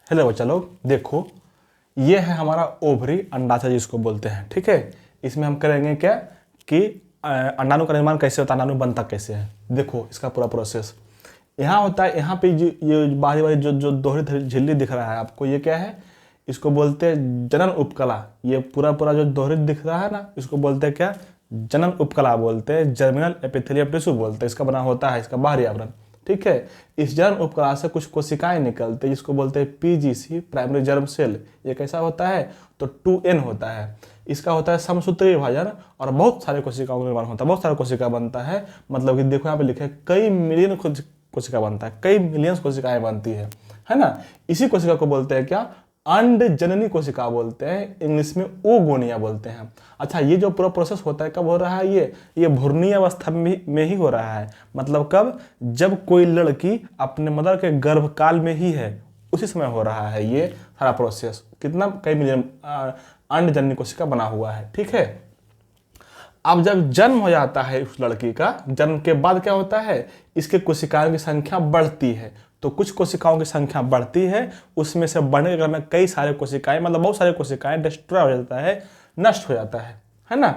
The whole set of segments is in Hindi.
हेलो बच्चा लोग, देखो ये है हमारा ओवरी अंडाशय जिसको बोलते हैं। ठीक है, इसमें हम करेंगे क्या कि अंडाणु का निर्माण कैसे होता है, अंडाणु बनता कैसे है। देखो इसका पूरा प्रोसेस यहाँ होता है। यहाँ पे ये बारी बारी जो जो दोहरी झिल्ली दिख रहा है आपको, ये क्या है, इसको बोलते हैं जनन उपकला। ये पूरा पूरा जो दोहरी दिख रहा है ना, इसको बोलते हैं क्या, जनन उपकला बोलते हैं, जर्मिनल एपिथेलियल टिश्यू बोलते हैं। इसका बना होता है इसका बाहरी आवरण। ठीक है, इस जर्म उपकला से कुछ कोशिकाएं निकलते हैं जिसको बोलते हैं पीजीसी, प्राइमरी जर्म सेल। ये कैसा होता है, तो 2n होता है। इसका होता है समसूत्री विभाजन और बहुत सारे कोशिकाओं का निर्माण होता है, बहुत सारे कोशिका बनता है। मतलब कि देखो यहाँ पे लिखा है कई मिलियन कोशिका बनता है, कई मिलियन कोशिकाएं बनती है ना। इसी कोशिका को बोलते हैं क्या, अंड जननी कोशिका बोलते हैं, इंग्लिश में ओगोनिया बोलते हैं। अच्छा, ये जो पूरा प्रोसेस होता है कब हो रहा है, ये भ्रूणीय अवस्था में ही हो रहा है। मतलब कब, जब कोई लड़की अपने मदर के गर्भकाल में ही है, उसी समय हो रहा है ये सारा प्रोसेस। कितना, कई मिलियन अंड जननी कोशिका बना हुआ है। ठीक है, अब जब जन्म हो जाता है उस लड़की का, जन्म के बाद क्या होता है, इसके कोशिकाओं की संख्या बढ़ती है। तो कुछ कोशिकाओं की संख्या बढ़ती है, उसमें से बढ़ने के क्रम में कई सारे कोशिकाएं, मतलब बहुत सारे कोशिकाएं डिस्ट्रॉय हो जाता है, नष्ट हो जाता है ना।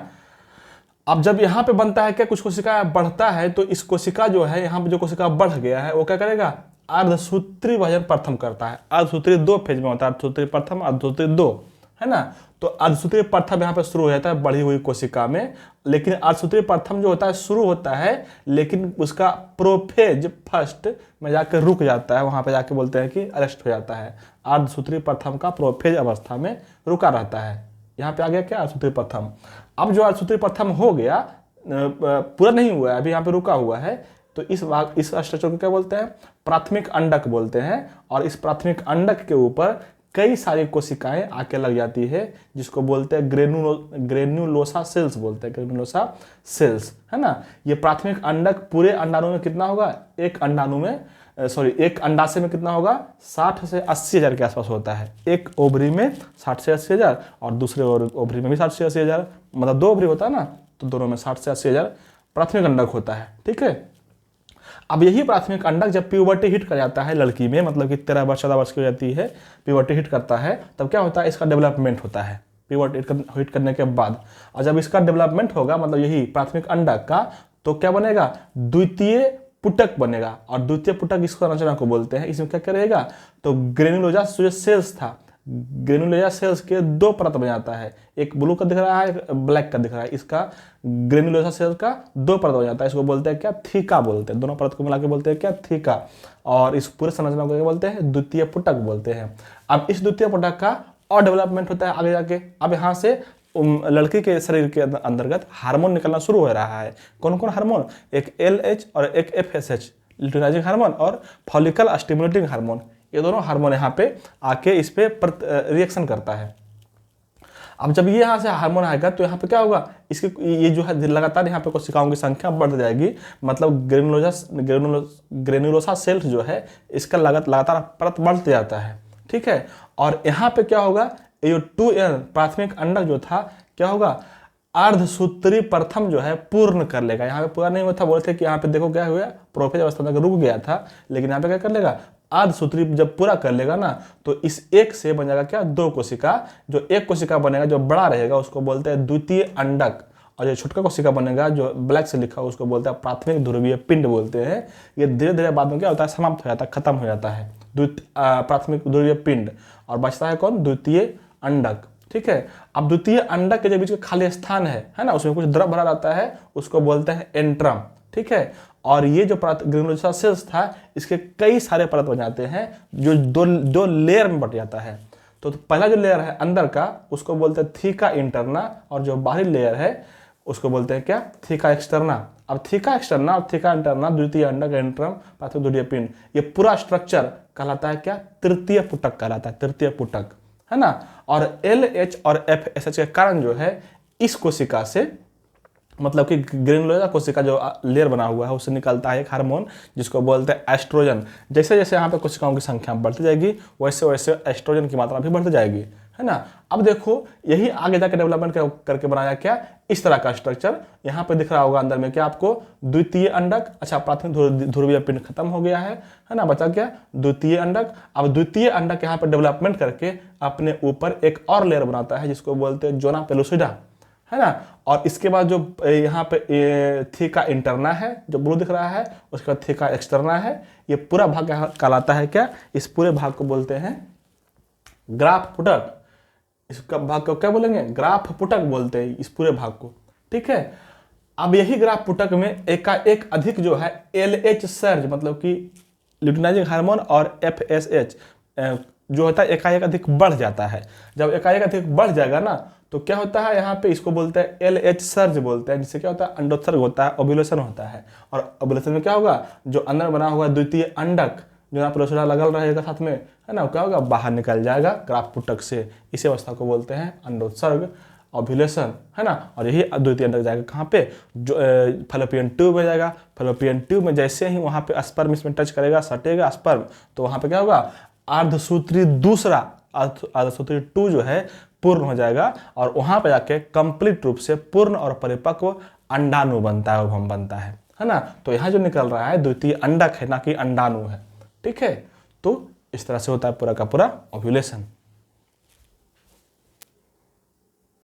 अब जब यहाँ पे बनता है क्या, कुछ कोशिका बढ़ता है, तो इस कोशिका जो है, यहाँ पे जो कोशिका बढ़ गया है वो क्या करेगा, अर्धसूत्री विभाजन प्रथम करता है। अर्धसूत्री 2 फेज में होता है, अर्धसूत्री प्रथम, अर्धसूत्री 2, है ना। तो अर्धसूत्री प्रथम यहाँ पे शुरू हो जाता है बढ़ी हुई कोशिका में। लेकिन अर्धसूत्री प्रथम जो होता है शुरू होता है, लेकिन उसका प्रोफेज फर्स्ट में जाकर रुक जाता है। वहां पे जाके बोलते हैं कि अरेस्ट हो जाता है। अर्धसूत्री प्रथम का प्रोफेज अवस्था में रुका रहता है। यहाँ पे आ गया क्या, अर्धसूत्री प्रथम। अब जो अर्धसूत्री प्रथम हो गया, पूरा नहीं हुआ है, अभी यहाँ पे रुका हुआ है, तो इस स्ट्रक्चर को क्या बोलते हैं, प्राथमिक अंडक बोलते हैं। और इस प्राथमिक अंडक के ऊपर कई सारी कोशिकाएं आके लग जाती है, जिसको बोलते हैं ग्रेन्युलोसा सेल्स बोलते हैं, ग्रेन्युलोसा सेल्स, है ना। ये प्राथमिक अंडक पूरे अंडाणु में कितना होगा, एक अंडाशय में कितना होगा, 60 से 80 हजार के आसपास होता है। एक ओवरी में 60 से 80 हजार और दूसरे ओवरी में भी 60 से 80 हजार, मतलब 2 ओवरी होता है ना, तो दोनों में 60 से 80 हजार प्राथमिक अंडक होता है। ठीक है, अब यही प्राथमिक अंडक जब प्यूबर्टी हिट कर जाता है लड़की में, मतलब कि 13 वर्ष 14 वर्ष की हो जाती है, प्यूबर्टी हिट करता है, तब क्या होता है, इसका डेवलपमेंट होता है प्यूबर्टी हिट करने के बाद। और जब इसका डेवलपमेंट होगा, मतलब यही प्राथमिक अंडक का, तो क्या बनेगा, द्वितीय पुटक बनेगा। और द्वितीय पुटक इसको संरचना को बोलते हैं। इसमें क्या करेगा, तो ग्रेनुलोजा जो सेल्स था, ग्रेनुलोजा सेल्स के 2 परत बन जाता है, एक ब्लू का दिख रहा है, ब्लैक का दिख रहा है। इसका ग्रेनुलोजा सेल्स का 2 परत बन जाता है, इसको बोलते हैं क्या, थीका बोलते हैं। दोनों परत को मिला के बोलते हैं क्या, थीका। और इस पूरे संरचना को क्या बोलते हैं, द्वितीय पुटक बोलते हैं। अब इस द्वितीय पुटक का और डेवलपमेंट होता है आगे जाके। अब यहाँ से लड़की के शरीर के अंतर्गत हार्मोन निकलना शुरू हो रहा है। कौन कौन हार्मोन, एक LH और एक FSH, लुटिनाइजिंग हार्मोन और फॉलिकल स्टिमुलेटिंग हार्मोन। ये दोनों हार्मोन यहाँ पे आके इस पे रिएक्शन करता है। अब जब ये यहाँ से हार्मोन आएगा, तो यहाँ पे क्या होगा, इसके ये जो है लगातार यहाँ पे कोशिकाओं की संख्या बढ़ जाएगी। मतलब ग्रेनुलोसा सेल्स जो है, इसका लगातार परत बढ़ते जाता है। ठीक है, और यहाँ पे क्या होगा, ये 2n प्राथमिक अंडक जो था, क्या होगा, अर्धसूत्री प्रथम जो है पूर्ण कर लेगा। यहाँ पे पूरा नहीं हुआ था, बोलते कि यहाँ पे देखो क्या हुआ, प्रोफेज अवस्था तक रुक गया था, लेकिन यहाँ पे क्या कर लेगा, अर्धसूत्री जब पूरा कर लेगा ना, तो इस एक से बन जाएगा क्या, 2 कोशिका। जो एक कोशिका बनेगा जो बड़ा रहेगा उसको बोलते हैं द्वितीय अंडक, और जो छोटा कोशिका बनेगा जो ब्लैक से लिखा उसको बोलते हैं प्राथमिक ध्रुवीय पिंड बोलते हैं। ये धीरे धीरे बाद में क्या होता है, समाप्त हो जाता है, खत्म हो जाता है प्राथमिक ध्रुवीय पिंड, और बचता है कौन, द्वितीय अंडक। ठीक है, अब द्वितीय अंडक के जो बीच में खाली स्थान है ना, उसमें कुछ द्रव भरा रहता है, उसको बोलते हैं एंट्रम। ठीक है, और ये जो ग्रेनुलोसा सेल्स था, इसके कई सारे परत बन जाते हैं, जो दो लेयर में बट जाता है। तो पहला जो लेयर है अंदर का, उसको बोलते हैं थीका इंटरना, और जो बाहरी लेयर है उसको बोलते हैं क्या, थीका एक्सटर्ना। अब थीका एक्सटर्ना और थीका इंटरना, द्वितीय अंडक, एंट्रम, प्राथमिक ध्रुवीय पिंड, ये पूरा स्ट्रक्चर कहलाता है क्या, तृतीय पुटक कहलाता है, तृतीय पुटक, है ना। और LH और FSH के कारण जो है, इस कोशिका से, मतलब कि ग्रेनुलोसा कोशिका जो लेयर बना हुआ है, उससे निकलता है एक हार्मोन जिसको बोलते हैं एस्ट्रोजन। जैसे जैसे यहाँ पे कोशिकाओं की संख्या बढ़ती जाएगी, वैसे वैसे एस्ट्रोजन की मात्रा भी बढ़ती जाएगी, है ना। अब देखो यही आगे जाकर डेवलपमेंट करके बनाया क्या, इस तरह का स्ट्रक्चर। यहाँ पे दिख रहा होगा अंदर में क्या आपको, द्वितीय अंडक। अच्छा, प्राथमिक ध्रुवीय पिंड खत्म हो गया है ना, बचा क्या, द्वितीय अंडक। अब द्वितीय अंडक यहाँ पे डेवलपमेंट करके अपने ऊपर एक और लेयर बनाता है जिसको बोलते हैं जोना पेलुसिडा, है ना। और इसके बाद जो यहाँ पे थीका इंटरना है जो ब्लू दिख रहा है, उसके बाद थीका एक्सटर्ना है। ये पूरा भाग कहलाता है क्या, इस पूरे भाग को बोलते हैं ग्राफ पुटक। इसका भाग को क्या बोलेंगे, ग्राफ पुटक बोलते हैं इस पूरे भाग को, ठीक है। अब यही ग्राफ पुटक में एकाएक अधिक जो है LH सर्ज मतलब कि ल्यूटिनाइजिंग हार्मोन और FSH जो होता है एकाएक अधिक बढ़ जाता है। जब एकाएक अधिक बढ़ जाएगा ना तो क्या होता है, यहाँ पे इसको बोलते हैं LH सर्ज बोलते हैं, जिससे क्या होता है अंडोत्सर्ग होता है, ओव्यूलेशन होता है। और ओव्यूलेशन में क्या होगा, जो अंदर बना हुआ द्वितीय अंडक जो यहाँ प्रोसेडा लगल रहेगा साथ में, है ना, क्या होगा, बाहर निकल जाएगा ग्राफ पुटक से। इसी अवस्था को बोलते हैं अंडोत्सर्ग, ओव्यूलेशन, है ना। और यही द्वितीय अंडक जाएगा कहाँ पे, जो फैलोपियन ट्यूब में जाएगा। फैलोपियन ट्यूब में जैसे ही वहाँ पे स्पर्म इसमें टच करेगा, सटेगा स्पर्म, तो वहाँ पे क्या होगा, अर्धसूत्री दूसरा, अर्धसूत्री 2 जो है पूर्ण हो जाएगा और वहां पे जाके कंप्लीट रूप से पूर्ण और परिपक्व अंडाणु बनता है, ओवम बनता है ना। तो यहाँ जो निकल रहा है द्वितीय अंडक है, ना कि अंडाणु है, ठीक है। तो इस तरह से होता है पूरा का पूरा ओव्यूलेशन।